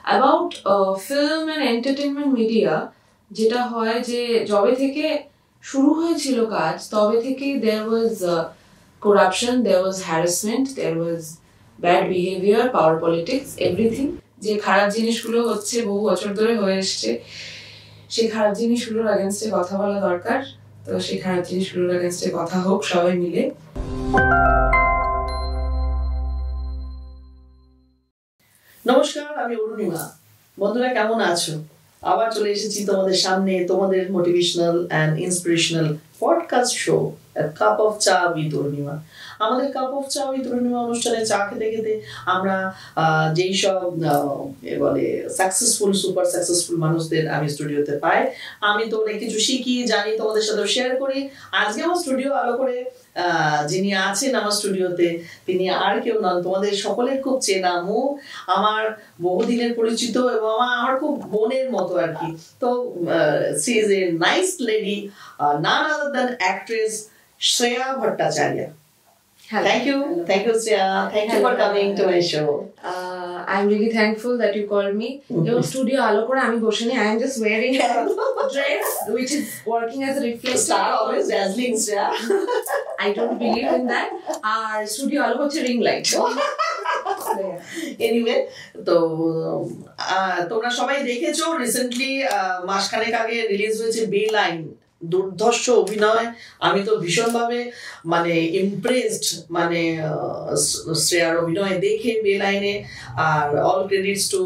About film and entertainment media যেটা হয় যে যবে থেকে শুরু হয়েছিল কাজ তবে থেকে there was corruption, there was harassment, there was bad behavior, power politics, everything. যে খারাপ জিনিসগুলো হচ্ছে বহু বছর ধরে হয়ে এসছে, সেই খারাপ জিনিসগুলোর এগেইনস্টে কথা বলা দরকার। তো সেই খারাপ জিনিসগুলোর এগেইনস্টে কথা হোক সবাই মিলে। নমস্কার, আমি অরুণিমা। বন্ধুরা কেমন আছো? আবার চলে এসেছি তোমাদের সামনে, তোমাদের motivational and inspirational podcast show cup of cha with Arunima. আমাদের cup of cha with Arunima অনুষ্ঠানে চা খেতে খেতে আমরা যেই সব বলে সাকসেসফুল, সুপার সাকসেসফুল মানুষদের আমি স্টুডিওতে পাই। আমি তো অনেক কিছু শিখি, জানি, তোমাদের সাথে শেয়ার করি। আজকে আমার স্টুডিও আলো করে যিনি আছেন আমার স্টুডিওতে, তিনি আর কেউ নন, তোমাদের সকলের খুব চেনা মুখ, আমার বহুদিনের পরিচিত এবং আমার খুব বোনের মতো আর কি। তো she is a nice lady, none other than actress Shreya Bhattacharya. Thank you, Shreya. Thank you for coming to my show. I'm really thankful that you called me. Your studio alo kore ami boshe nei, I am just wearing a dress which is working as a reflector. Star always dazzling, Shreya. I don't believe in that. Our studio alo hocche ring light. Anyway, তো তোমরা সবাই দেখেছো recently মাসখানেক আগে release হয়েছে বেলাইন। দুর্ধর্ষ অভিনয়, আমি তো ভীষণভাবে মানে ইমপ্রেসড, মানে শ্রেয়ার অভিনয় দেখে বেলাইনে। আর অল ক্রেডিটস টু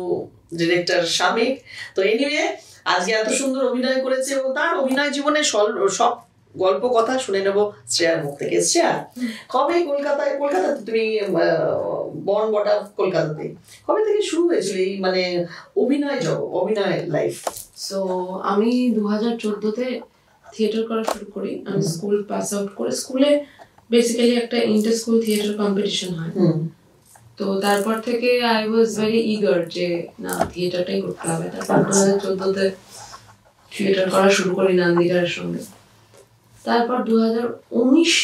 ডিরেক্টর শামিক। তো এনিওয়ে, আজকে এত সুন্দর অভিনয় করেছে এবং তার অভিনয় জীবনে সব গল্প কথা শুনে নেবো শ্রেয়ার মুখ থেকে। শ্রেয়া, কবে কলকাতাতে তুমি বর্ন বট আপ কলকাতাতে, কবে থেকে শুরু হয়েছিল এই মানে অভিনয় লাইফ? সো আমি 2014-তে থিয়েটার করা শুরু করি। আমি স্কুল পাস আউট করে, স্কুলে বেসিক্যালি একটা ইন্টার স্কুল থিয়েটার কম্পিটিশন হয়। তো তারপর থেকে আই ওয়াজ ভেরি ইগার যে না, থিয়েটারটাই করতে হবে। তারপর 2014-তে থিয়েটার করা শুরু করি নন্দিতার সঙ্গে। তারপর 2019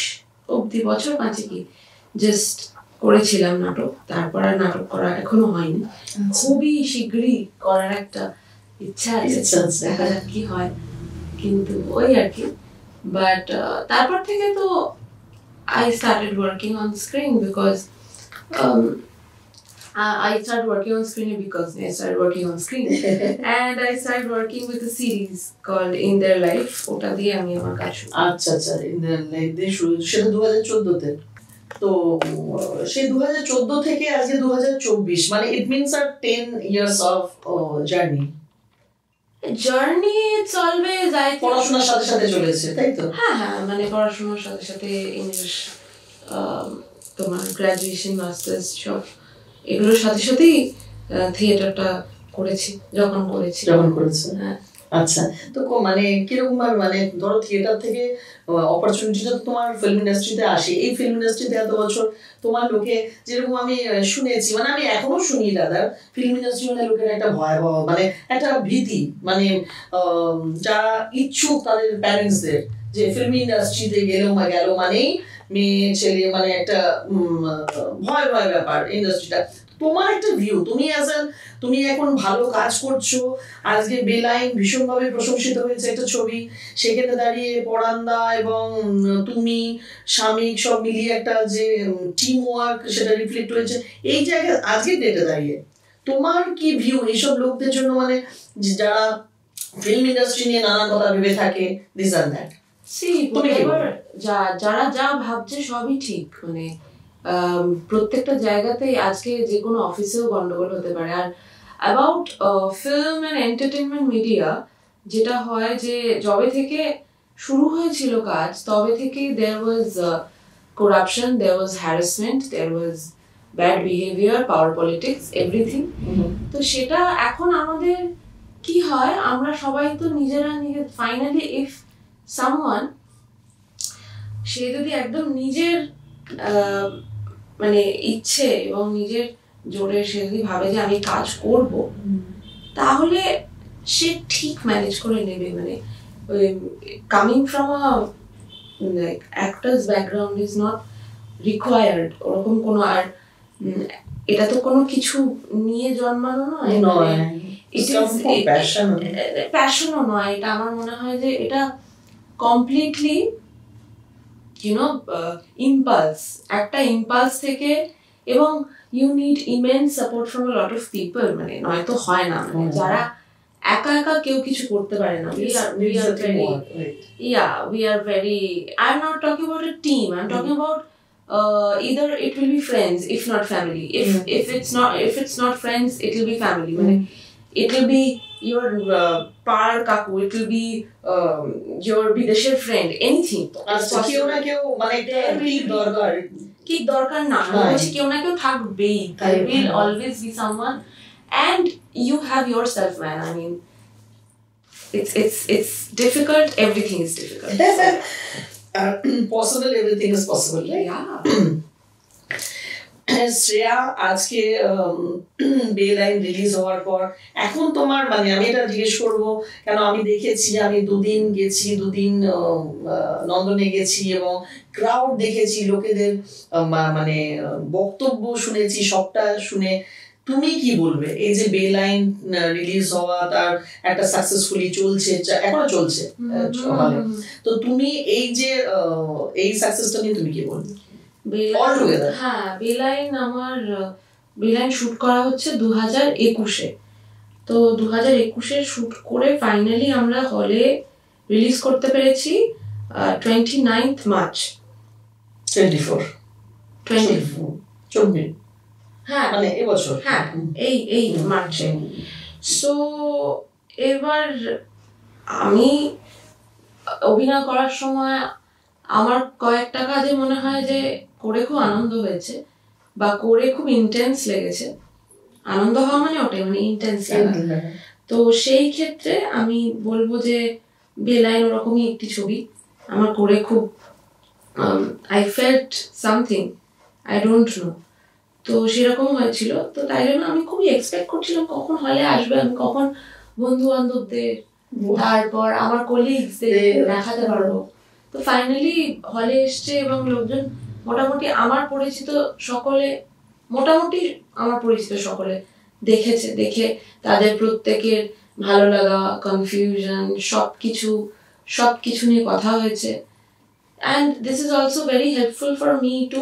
অব্দি, বছর পাঁচেকই জাস্ট করেছিলাম নাটক। তারপর আর নাটক করা এখনো হয়নি। খুবই শীঘ্রই করার একটা ইচ্ছা আছে, দেখা যাক কি হয়। কিন্তু ওই আর কি। বাট তারপর থেকে তো I started working on screen because I started working on screen and I started working with a series called In Their Life. ওটা দিয়ে আমি আমার কাজ শুরু। আচ্ছা, In Their Life দিয়ে শুরু, সেটা 2014-তে। তো সেই 2014 থেকে আজকে 2024, মানে it means a 10 years of journey. It's always পড়াশোনার সাথে সাথে চলেছে, তাই তো? হ্যাঁ, মানে পড়াশোনার সাথে সাথে ইংলিশ, তোমার গ্রাজুয়েশন, মাস্টার্স, সব এগুলোর সাথে সাথেই থিয়েটারটা করেছি যখন করেছি। হ্যাঁ। আচ্ছা, তো মানে কিরকম ভাবে, মানে ধরো থিয়েটার থেকে অপরচুনিটিটা তোমার ফিল্ম ইন্ডাস্ট্রিতে আসে। এই ফিল্ম ইন্ডাস্ট্রিতে এত বছর তোমার লোকে, যেরকম আমি শুনেছি, মানে আমি এখনো শুনি দাদা, ফিল্ম ইন্ডাস্ট্রি মানে লোকের একটা ভয়াবহ, মানে একটা ভীতি, মানে যারা ইচ্ছুক তাদের প্যারেন্টসদের যে ফিল্ম ইন্ডাস্ট্রিতে গেল মানেই মেয়ে ছেলে, মানে একটা ভয় ব্যাপার ইন্ডাস্ট্রিটা। তোমার একটা ভিউ, তুমি এখন ভালো কাজ করছো। আজকে বেলাইন ভীষণভাবে প্রশংসিত হয়েছে একটা ছবি, সেখানে দাঁড়িয়ে পরান্দা এবং তুমি, শামিক সব মিলিয়ে একটা যে টিম ওয়ার্ক, সেটা রিফ্লেক্ট হয়েছে এই জায়গায় আজকে ডেটে দাঁড়িয়ে। তোমার কি ভিউ এইসব লোকদের জন্য, মানে যারা ফিল্ম ইন্ডাস্ট্রি নিয়ে নানা কথা ভেবে থাকে, দিস অ্যান্ড দ্যাট? যারা যা ভাবছে সবই ঠিক। মানে প্রত্যেকটা জায়গাতেই আজকে যে কোনো অফিসেও গন্ডগোল হতে পারে। আর about film and entertainment media যেটা হয় যে যবে থেকে শুরু হয়েছিল কাজ তবে থেকে there was corruption, there was harassment, there was bad behavior, power politics, everything. তো সেটা এখন আমাদের কি হয়, আমরা সবাই তো নিজেরা ফাইনালি ইফ someone, সে যদি একদম নিজের মানে ইচ্ছে এবং নিজের জোরে সে যদি ভাবে যে আমি কাজ করব, তাহলে সে ঠিক ম্যানেজ করে নেবে। মানে coming from a actors background is not required ওরকম কোনো। আর এটা তো কোনো কিছু নিয়ে জন্মানো নয়, প্যাশনও নয়, এটা আমার মনে হয় যে এটা কমপ্লিটলি ইম্পালস, একটা ইম্পালস থেকে, এবং you need immense support from lot of people, মানে নয়তো হয় না, মানে যারা একা একা কেউ কিছু করতে পারে না। we are very I'm not talking about a team, I'm talking about either it will be friends if not family, if it's not friends it will be family, it will be your par kaku, it will be your bidesher friend, anything. কেউ না কেউ মানে কি দরকার না, বলছি কেউ না কেউ থাকবেই, there will always be someone, and you have yourself, man. I mean, it's difficult, everything is difficult. Possible, everything is possible, right? Shreya, আজকে বেলাইন রিলিজ হওয়ার পর এখন তোমার মানে আমি এটা জিজ্ঞেস করবো, কেন আমি দেখেছি, আমি দুদিন গেছি, নন্দনে গেছি এবং ক্রাউড দেখেছি, লোকেদের মানে বক্তব্য শুনেছি, সবটা শুনে তুমি কি বলবে এই যে বেলাইন রিলিজ হওয়া, তার একটা সাকসেসফুলি চলছে, এখনো চলছে, তো তুমি এই যে এই সাকসেসটা নিয়ে তুমি কি বলবে? বেলাইন শুট করা হচ্ছে 2021-এ, তো 2021-এ শুট করে ফাইনালি আমরা হলে রিলিজ করতে পেরেছি 29th মার্চ 24 হ্যাঁ মানে এবছর, হ্যাঁ এই মার্চে। সো এবার আমি অভিনয় করার সময় আমার কয়েকটা কাজে মনে হয় যে করে খুব আনন্দ হয়েছে, বা করে খুব ইন্টেন্স লেগেছে। আনন্দ হওয়া মানে ওটাই, মানে ইন্টেন্স লাগা। তো সেই ক্ষেত্রে আমি বলবো যে বেলাইন ওরকমই একটি ছবি, আমার করে খুব I felt something, I don't know, তো সেরকম হয়েছিল। তো তাই জন্য আমি খুবই এক্সপেক্ট করছিলাম কখন হলে আসবে, আমি কখন বন্ধু বান্ধবদের, তারপর আমার কলিগসদের দেখাতে পারবো। তো ফাইনালি হলে এসছে এবং লোকজন মোটামুটি আমার পরিচিত সকলে দেখেছে, দেখে তাদের প্রত্যেকের ভালো লাগা, কনফিউশন, সবকিছু নিয়ে কথা হয়েছে। and this is also very helpful for me to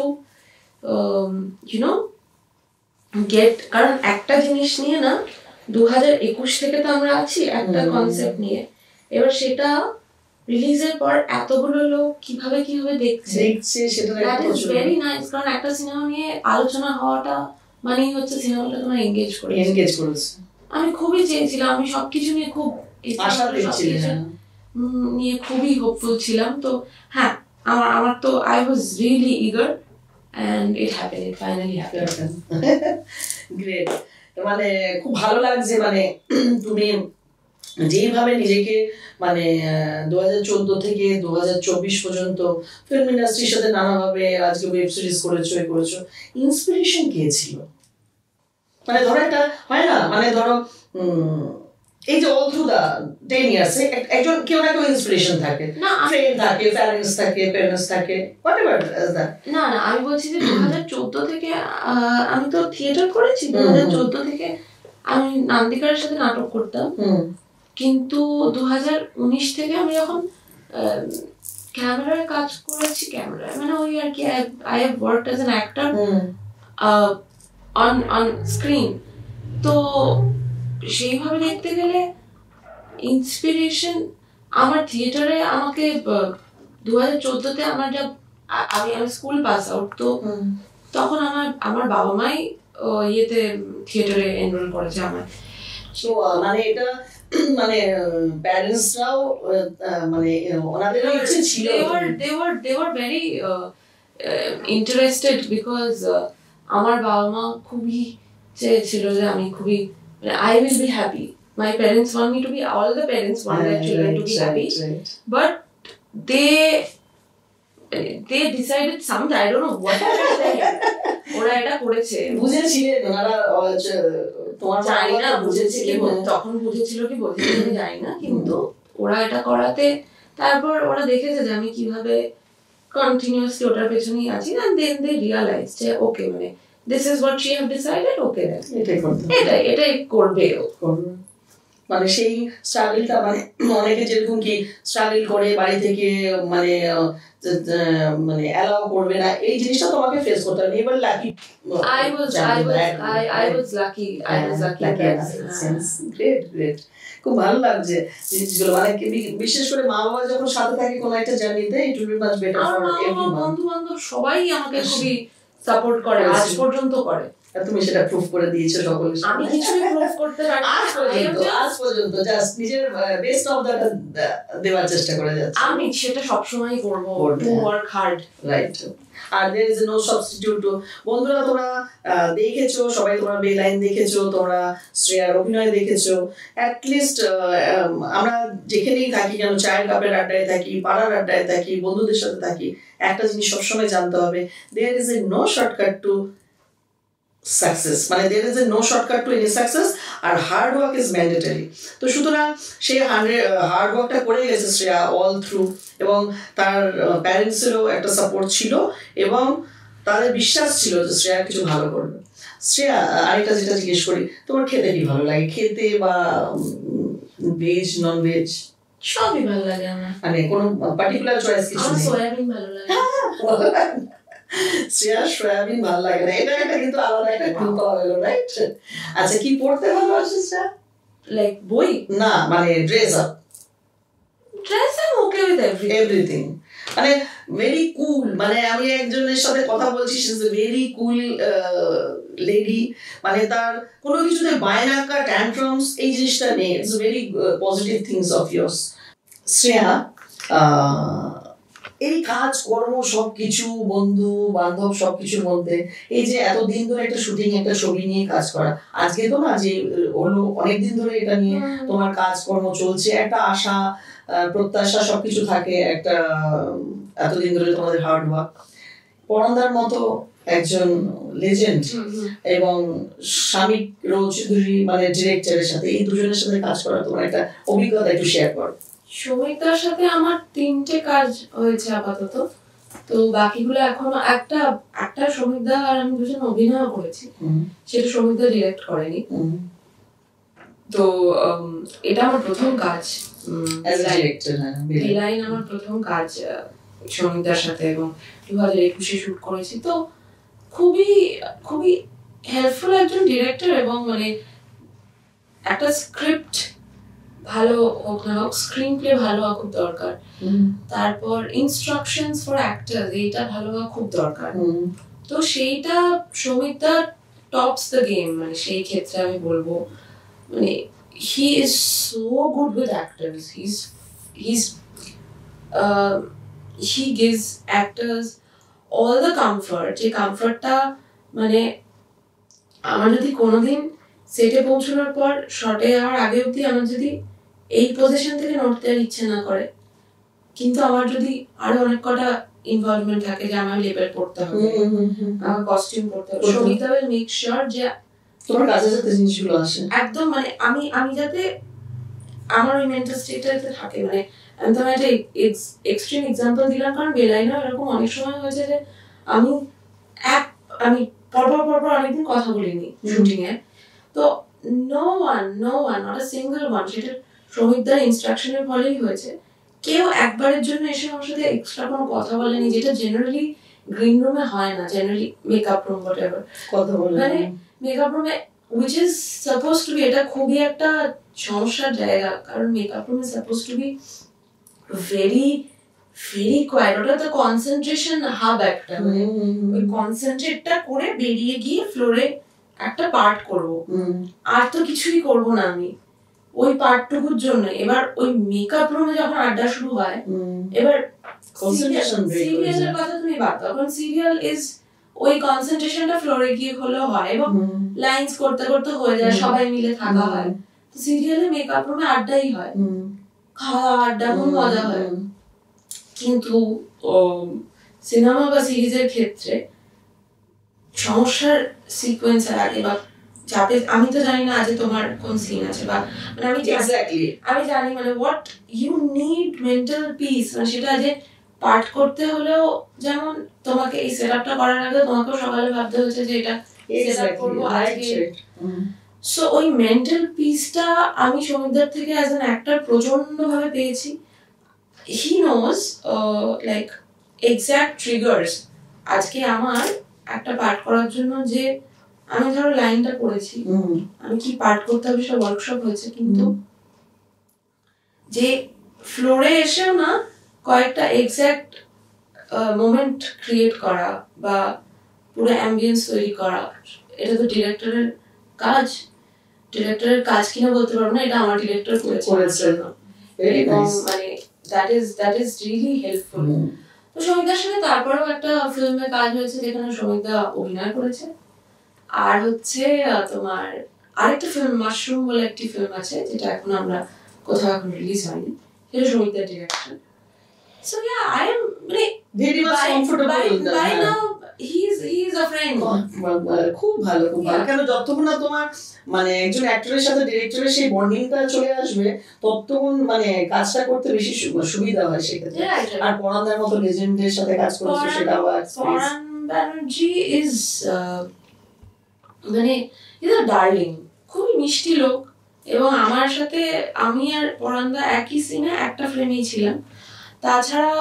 get, কারণ একটা জিনিস নিয়ে না 2021 থেকে তো আমরা আছি একটা কনসেপ্ট নিয়ে, এবার সেটা রিলিজের পর এতগুলো লোক কিভাবে দেখছে সেটা ভেরি নাইস, কারণ একটা সিনেমা নিয়ে আলোচনা হওয়াটা মানেই হচ্ছে সিনেমাটা তোমার এনগেজ করেছে। আমি খুবই চেয়েছিলাম, আমি সবকিছু নিয়ে খুব নিয়ে খুবই হোপফুল ছিলাম। তো হ্যাঁ, আমার তো I was really eager and it happened, it finally happened. Great. মানে খুব ভালো লাগছে, মানে তুমি যেইভাবে নিজেকে মানে 2014 থেকে 2024 পর্যন্ত ফিল্ম ইন্ডাস্ট্রির সাথে নানাভাবে আজকে ওয়েব সিরিজ করেছো, ইন্সপিরেশন কে ছিল? মানে ধরো একটা হয় না, মানে ধরো এই যে অল থ্রু দা 10 ইয়ার্স একজন কেউ না কেউ ইন্সপিরেশন থাকে, ফ্রেন্ড থাকে, প্যারেন্টস থাকে, হোয়াটএভার ইজ দ্যাট। না আমি বলছি যে 2014 থেকে আমি তো থিয়েটার করেছি, 2014 থেকে আমি নান্দিকার সাথে নাটক করতাম, কিন্তু 2019 থেকে আমি যখন ক্যামেরায় কাজ করেছি, মানে ওই আর কি I have worked as an actor on screen. তো সেইভাবে দেখতে গেলে ইন্সপিরেশন আমার থিয়েটারে আমাকে 2014-তে আমার আমি স্কুল পাস আউট, তো তখন আমার বাবা মাই ইয়েতে থিয়েটারে এনরোল করেছে আমার। সো মানে এটা মানে প্যারেন্টসরাও মানে ওনাদের ইচ্ছে ছিল, they were very interested because আমার বাবা মা খুবই চেয়েছিল যে আমি খুবই I will be happy. My parents want me to be, all the parents want their children to be happy, but they decided something, I don't know what ওরা এটা করেছে, বুঝেছিলেন ওনারা, তোমার জানি না বুঝেছে কি, তখন বুঝেছিল কি বলতে আমি জানি না, কিন্তু ওরা এটা করাতে তারপর ওরা দেখেছে যে আমি কিভাবে কন্টিনিউয়াসলি ওটার পেছনেই আছি, and then they realized যে ওকে, মানে this is what she have decided, okay এটাই করতে এটাই করবে ও। মানে সেই স্ট্রাগলটা, মানে অনেকে যেরকম কি স্ট্রাগল করে বাড়ি থেকে মানে মানে অ্যালাউ করবে না, এই জিনিসটা তোমাকে ফেস করতে হবে। এবার lucky I was lucky. I was lucky. Great. খুব ভালো লাগছে জিনিসগুলো, মানে বিশেষ করে মা বাবা যখন সাথে থাকে কোনো একটা জার্নিতে, it will be much better for everyone. বন্ধু বান্ধব সবাই আমাকে খুবই সাপোর্ট করে, আজ পর্যন্ত করে। তুমি সেটা প্রুফ করে দিয়েছো সকলের সামনে। আমি কিছুই প্রুফ করতে পারি আজ পর্যন্ত জাস্ট নিজের বেস্ট অফ দ্যাট দেওয়ার চেষ্টা করে যাচ্ছি। আমি সেটা সবসময় করব, টু ওয়ার্ক হার্ড, রাইট। আর there is no substitute to। বন্ধুরা তোমরা দেখেছো সবাই, তোমরা বেলাইন দেখেছো, তোমরা শ্রেয়ার অভিনয় দেখেছো। অ্যাটলিস্ট আমরা যেখানেই থাকি কেন, চায়ের কাপের আড্ডায় থাকি, পাড়ার আড্ডায় থাকি, বন্ধুদের সাথে থাকি, একটা জিনিস সবসময় জানতে হবে, there is a no shortcut to success, মানে there is a no shortcut to any success, আর হার্ড ওয়ার্ক ইজ ম্যান্ডেটরি। তো সুতরাং সে হার্ড ওয়ার্কটা করে গেছে শ্রেয়া অল থ্রু, এবং তার প্যারেন্টসেরও একটা সাপোর্ট ছিল, এবং তাদের বিশ্বাস ছিল যে শ্রেয়া কিছু ভালো করবে। শ্রেয়া, আরেকটা যেটা জিজ্ঞেস করি, তোমার খেতে কি ভালো লাগে? খেতে বা ভেজ নন ভেজ সবই ভালো লাগে আমার, মানে কোনো পার্টিকুলার চয়েস কিছু নেই? সয়াবিন ভালো লাগে। শ্রেয়া সয়াবিন ভালো লাগে না, এটা একটা কিন্তু আলাদা একটা গ্রুপ পাওয়া গেল, রাইট? আচ্ছা, কি পড়তে ভালোবাসে শ্রেয়া? লাইক বই না, মানে dress up okay with everything, মানে ভেরি কুল। মানে আমি একজনের সাথে কথা বলছি, she is a very cool lady, মানে তার কোনো কিছুতে বায়নাকা ট্যান্ট্রামস এই জিনিসটা নেই। It's very positive things of years. Shreya, এই কাজ কর্ম সবকিছু, বন্ধু বান্ধব সবকিছুর মধ্যে এই যে এতদিন ধরে একটা শুটিং, একটা ছবি নিয়ে কাজ করা, আজকে তো না যে হলো, অনেকদিন ধরে এটা নিয়ে তোমার কাজকর্ম চলছে, একটা আশা প্রত্যাশা সবকিছু থাকে, একটা এতদিন ধরে তোমাদের হার্ড ওয়ার্ক। পরান্দার মতো একজন লেজেন্ড এবং শামিক চৌধুরী মানে ডিরেক্টরের সাথে, এই দুজনের সাথে কাজ করা তোমার একটা অভিজ্ঞতা একটু শেয়ার করো। সৌমিকদার সাথে আমার 3টে কাজ হয়েছে আপাতত, তো বাকিগুলো এখনো একটা সৌমিকদা আর আমি দুজন অভিনয় করেছি, সেটা সৌমিকদা ডিরেক্ট করেনি। তো এটা আমার প্রথম কাজ, বেলাইন আমার প্রথম কাজ সৌমিকদার সাথে, এবং 2021-এ শুট করেছি। তো খুবই খুবই হেল্পফুল একজন ডিরেক্টর, এবং মানে একটা স্ক্রিপ্ট ভালো হোক না হোক, স্ক্রিন প্লে ভালো হওয়া খুব দরকার, তারপর ইনস্ট্রাকশনস ফর অ্যাক্টরস এইটা ভালো হওয়া খুব দরকার। তো সেইটা সৌমিকদা টপস দ্য গেম, মানে সেই ক্ষেত্রে আমি বলবো, মানে he is so good with actors. He gives actors all the comfort, যে কমফর্টটা মানে আমার যদি কোনোদিন সেটে পৌঁছানোর পর শটে যাওয়ার আগে অবধি আমার যদি এই পজিশন থেকে নড়তে আর ইচ্ছে না করে, কিন্তু আমার যদি আরো অনেক কটা ইনভলভমেন্ট থাকে, যে আমার লেবেল পড়তে হবে, আমার কস্টিউম পড়তে হবে, সৌমিকদা উইল মেক শিওর যে তোমার কাছে যাতে জিনিসগুলো আসে একদম, মানে আমি যাতে আমার ওই মেন্টাল স্টেটটাতে থাকে। মানে আমি তোমার একটা এক্সট্রিম এক্সাম্পল দিলাম, কারণ বেলাইনও এরকম অনেক সময় হয়েছে যে আমি পরপর অনেকদিন কথা বলিনি শুটিং এ, তো no one not a single one, সেটা সৌমিকদার ইনস্ট্রাকশনের ফলেই হয়েছে। কেউ একবারের জন্য এসে আমার সাথে এক্সট্রা কোনো কথা বলেনি, যেটা জেনারেলি গ্রিন রুমে হয় না, জেনারেলি মেকআপ রুম হোয়াটএভার কথা বলে, মানে মেকআপ রুমে which is supposed to be, এটা খুবই একটা সমস্যার জায়গা, কারণ makeup room is supposed to be very very quiet, ওটা তো কনসেন্ট্রেশন হাব একটা, মানে ওই কনসেন্ট্রেটটা করে বেরিয়ে গিয়ে ফ্লোরে একটা পার্ট করব, আর তো কিছুই করব না আমি ওই পার্টটুকুর জন্য। এবার ওই মেকআপ রুমে যখন আড্ডা শুরু হয়, এবার সিরিয়ালের কথা তুমি বাদ দাও, কারণ সিরিয়াল ইজ ওই কনসেন্ট্রেশনটা ফ্লোরে গিয়ে হলেও হয়, এবং লাইন্স করতে করতে হয়ে যায়, সবাই মিলে থাকা হয়। তো সিরিয়ালে মেকআপ রুমে আড্ডাই হয়, খাওয়া আড্ডা, খুব মজা হয়। কিন্তু সিনেমা বা সিরিজের ক্ষেত্রে সমস্যার সিকোয়েন্সের আগে বা যাতে, আমি তো জানি না আজ তোমার কোন সিন আছে, বা মানে আমি জানি মানে what you need mental peace, মানে সেটা যে পাঠ করতে হলেও, যেমন তোমাকে এই সেটআপটা করার আগে তোমাকেও সকালে ভাবতে হচ্ছে যে এটা সেট আপ করবো আজকে। সো ওই মেন্টাল পিসটা আমি সমুদ্র থেকে অ্যাজ অ্যান অ্যাক্টর প্রচন্ড ভাবে পেয়েছি। He knows like exact triggers. আজকে আমার একটা পাঠ করার জন্য যে আমি ধরো লাইনটা পড়েছি, আমি কি পাঠ করতে হবে সব ওয়ার্কশপ হয়েছে, কিন্তু যে ফ্লোরে এসেও না কয়েকটা এক্সাক্ট মোমেন্ট ক্রিয়েট করা বা পুরো অ্যাম্বিয়েন্স তৈরি করা, এটা তো ডিরেক্টরের কাজ। ডিরেক্টরের কাজ কিনা বলতে পারবো না, এটা আমার ডিরেক্টর করেছে। এবং মানে দ্যাট ইজ রিয়েলি হেল্পফুল। তো সমিতার সাথে তারপরেও একটা ফিল্মে কাজ হয়েছে যেখানে সমিতা অভিনয় করেছে। আর হচ্ছে তোমার আরেকটা ফিল্ম মাশরুম বলে একটি ফিল্ম আছে, যেটা এখন আমরা কোথাও এখন রিলিজ হয়নি, সেটা সমিতার direction. So yeah, I am very much comfortable. By now he is a friend. খুব ভালো, খুব ভালো। কেন যতক্ষণ না তোমার মানে একজন অ্যাক্টরের সাথে ডিরেক্টরের সেই বন্ডিংটা চলে আসবে, ততক্ষণ মানে কাজটা করতে বেশি সুবিধা হয় সেক্ষেত্রে। আর পরান্দার মতো লেজেন্ডের সাথে কাজ করেছে, সেটাও পরান ব্যানার্জি ইজ মানে ইজ আ ডার্লিং, খুবই মিষ্টি লোক। এবং আমার সাথে আমি আর পরান্দা একই সিনে একটা ফ্রেমেই ছিলাম, তাছাড়া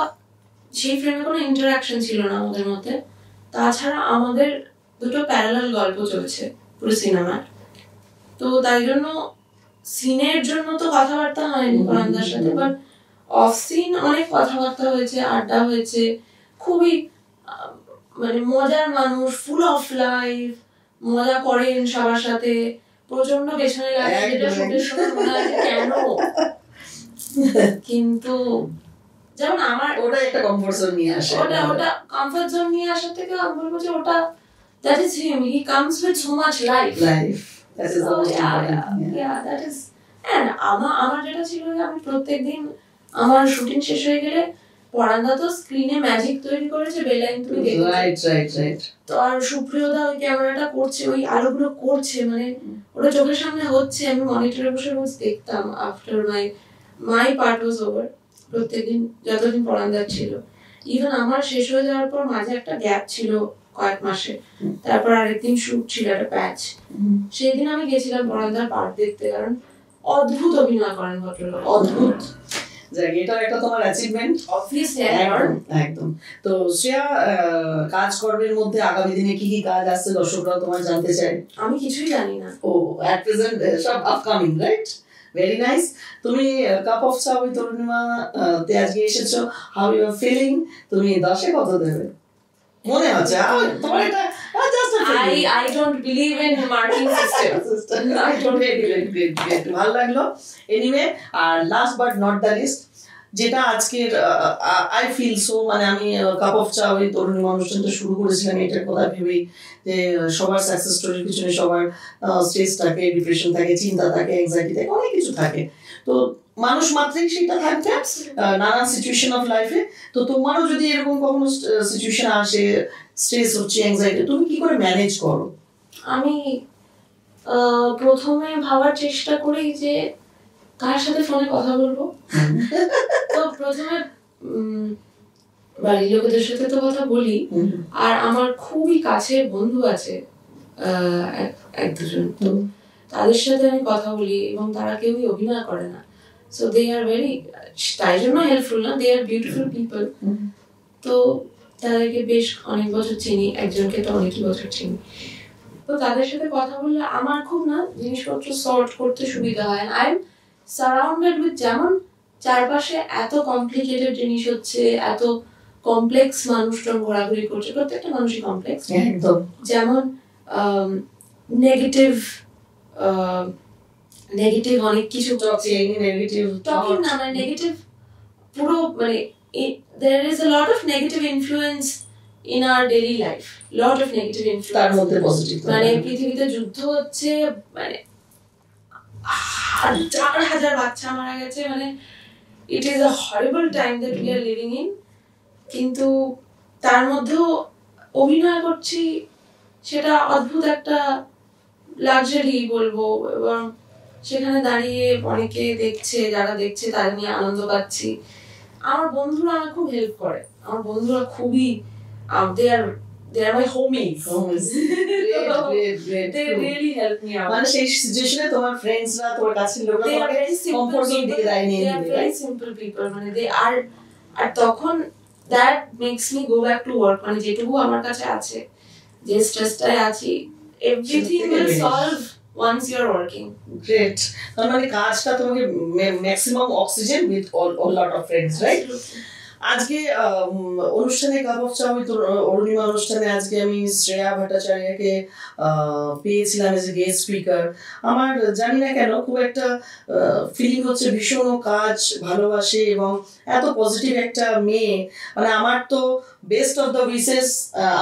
সেই ফ্রেমে কোনো ইন্টারাকশন ছিল না আমাদের মধ্যে। তাছাড়া আমাদের দুটো প্যারালাল গল্প চলছে পুরো সিনেমার, তো তাই জন্য সিনের জন্য তো কথাবার্তা হয়নি পরান্দার সাথে, বাট অফ সিন অনেক কথাবার্তা হয়েছে, আড্ডা হয়েছে। খুবই মানে মজার মানুষ, ফুল অফ লাইফ, মজা করেন সবার সাথে, প্রচন্ড পেছনে লাগে, যেটা শুটের সময় মনে হয় কেন, কিন্তু যেমন আমার ওটা একটা কমফোর্ট জোন নিয়ে আসে। ওটা কমফোর্ট জোন নিয়ে আসার থেকে আমি বলবো যে ওটা that is him, he comes with so much life that is the most important. Yeah, that is. And আমার যেটা ছিল যে আমি প্রত্যেকদিন আমার শুটিং শেষ হয়ে গেলে পরান্দা তো স্ক্রিনে ম্যাজিক তৈরি করেছে, বেলাইন তুমি দেখো, রাইট। তো আর সুপ্রিয়দা ওই ক্যামেরাটা করছে, ওই আলোগুলো করছে, মানে ওটা চোখের সামনে হচ্ছে, আমি মনিটরে বসে রোজ দেখতাম after my part was over. প্রত্যেকদিন যতদিন পরান্দার ছিল, ইভেন আমার শেষ হয়ে যাওয়ার পর মাঝে একটা গ্যাপ ছিল কয়েক মাসে, তারপর আরেকদিন শুট ছিল একটা প্যাচ, সেই দিন আমি গেছিলাম পরান্দার পার্ট দেখতে, কারণ অদ্ভুত অভিনয় করেন ভদ্রলোক, অদ্ভুত। এটা একটা তোমার অ্যাচিভমেন্ট অবভিয়াসলি। একদম। তো শ্রেয়া, কাজকর্মের মধ্যে আগামী দিনে কি কি কাজ আসছে দর্শকরা তোমার জানতে চায়? আমি কিছুই জানি না। ও অ্যাট প্রেজেন্ট সব আপকামিং, রাইট? Very nice. তুমি cup of cha with Arunima তে আজকে এসেছো, হাউ ইউ আর ফিলিং? তুমি 10-এ কত দেবে মনে হচ্ছে তোমার? এটা just I don't believe in marking system. I don't great. ভালো লাগলো। এনিওয়ে, আর last but not the least, যেটা আজকের আই ফিল সো, মানে আমি cup of cha with Arunima অনুষ্ঠানটা শুরু করেছিলাম এটার কথা ভেবেই, যে সবার সাকসেস স্টোরির পিছনে সবার স্ট্রেস থাকে, ডিপ্রেশন থাকে, চিন্তা থাকে, অ্যাংজাইটি থাকে, অনেক কিছু থাকে। তো মানুষ মাত্রই সেটা থাকবে নানা সিচুয়েশন অফ লাইফে। তো তোমারও যদি এরকম কখনো সিচুয়েশন আসে, স্ট্রেস হচ্ছে, অ্যাংজাইটি, তুমি কি করে ম্যানেজ করো? আমি প্রথমে ভাবার চেষ্টা করি যে কার সাথে ফোনে কথা বলবো। তো প্রথমে বাড়ির লোকেদের সাথে তো কথা বলি, আর আমার খুবই কাছের বন্ধু আছে এক দুজন, তো তাদের সাথে আমি কথা বলি, এবং তারা কেউই অভিনয় করে না। সো দে আর ভেরি, তাই জন্য হেল্পফুল না, দে আর বিউটিফুল পিপল। তো তাদেরকে বেশ অনেক বছর চিনি, একজনকে তো অনেকই বছর চিনি। তো তাদের সাথে কথা বললে আমার খুব না জিনিসপত্র সর্ট করতে সুবিধা হয়। আই এম সারাউন্ডেড উইথ, যেমন চারপাশে এত কমপ্লিকেটেড জিনিস হচ্ছে, এত কমপ্লেক্স মানুষজন ঘোরাঘুরি করছে, প্রত্যেকটা মানুষই কমপ্লেক্স, যেমন নেগেটিভ অনেক কিছু, টকিং না, মানে নেগেটিভ পুরো, মানে there is a lot of negative influence in our daily life, lot of negative influence, তার মধ্যে পজিটিভ, মানে পৃথিবীতে যুদ্ধ হচ্ছে, মানে হাজার বাচ্চা মারা গেছে, মানে it is a horrible time that we are living in, কিন্তু তার মধ্যেও অভিনয় করছি, সেটা অদ্ভুত একটা লাক্সারি বলবো, এবং সেখানে দাঁড়িয়ে অনেকে দেখছে, যারা দেখছে তাদের নিয়ে আনন্দ পাচ্ছি। আমার বন্ধুরা আমাকে খুব হেল্প করে, আমার বন্ধুরা খুবই they are my homies. Great. They really help me out. মানে সেই সিচুয়েশনে তোমার ফ্রেন্ডসরা তোমার কাছের লোকরা They are তোমাকে very simple comfort zone people. থেকে দেয় নিয়ে They are নিবে, very right? simple people. মানে they are, আর তখন that makes me go back to work. মানে যেটুকু আমার কাছে আছে, যে স্ট্রেসটায় আছি, everything will solve once you are working. Great. তার মানে কাজটা তোমাকে maximum oxygen with all lot of friends, right? আজকে অনুষ্ঠানে cup of cha with Arunima অনুষ্ঠানে আজকে আমি শ্রেয়া ভট্টাচার্যকে পেয়েছিলাম এজ এ গেস্ট স্পিকার। আমার জানি না কেন খুব একটা ফিলিং হচ্ছে ভীষণ কাজ ভালোবাসে এবং এত পজিটিভ একটা মেয়ে। মানে আমার তো বেস্ট অফ দ্য উইসেস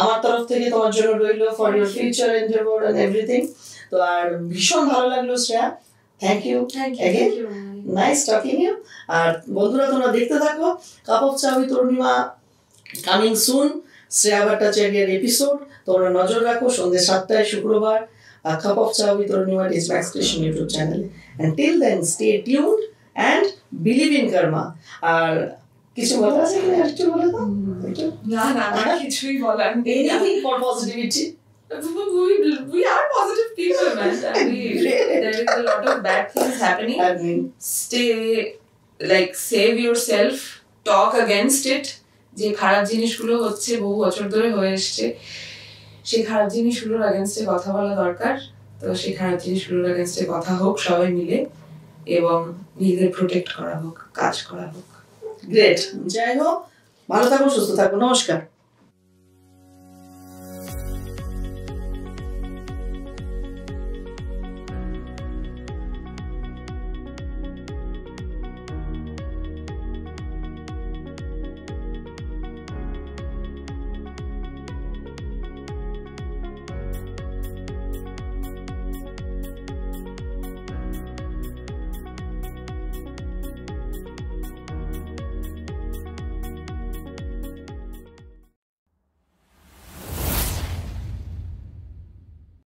আমার তরফ থেকে তোমার জন্য রইল for your future endeavour and everything. তো আর ভীষণ ভালো লাগলো Shreya, thank you again, nice talking you. আর বন্ধুরা তোমরা দেখতে থাকো cup of cha with Arunima, coming soon Shreya ভট্টাচার্যের এপিসোড। তোমরা নজর রাখো সন্ধ্যে 7টায় শুক্রবার cup of cha with Arunima is Max Creation YouTube চ্যানেলে। And till then stay tuned and believe in karma. আর কিছু বলা আছে কিনা একটু বলে দাও। না কিছুই বলার নেই। Anything for positivity. We are positive people, man. There is a lot of bad things happening. Stay, like, save yourself, talk against it. যে খারাপ জিনিসগুলো হচ্ছে বহু বছর ধরে হয়ে এসছে, সেই খারাপ জিনিসগুলোর আগেনস্টে কথা বলা দরকার। তো সেই খারাপ জিনিসগুলোর আগেনস্টে কথা হোক সবাই মিলে, এবং নিজেদের প্রোটেক্ট করা হোক, কাজ করা হোক। গ্রেট, যাই হোক, ভালো থাকো, সুস্থ থাকো, নমস্কার।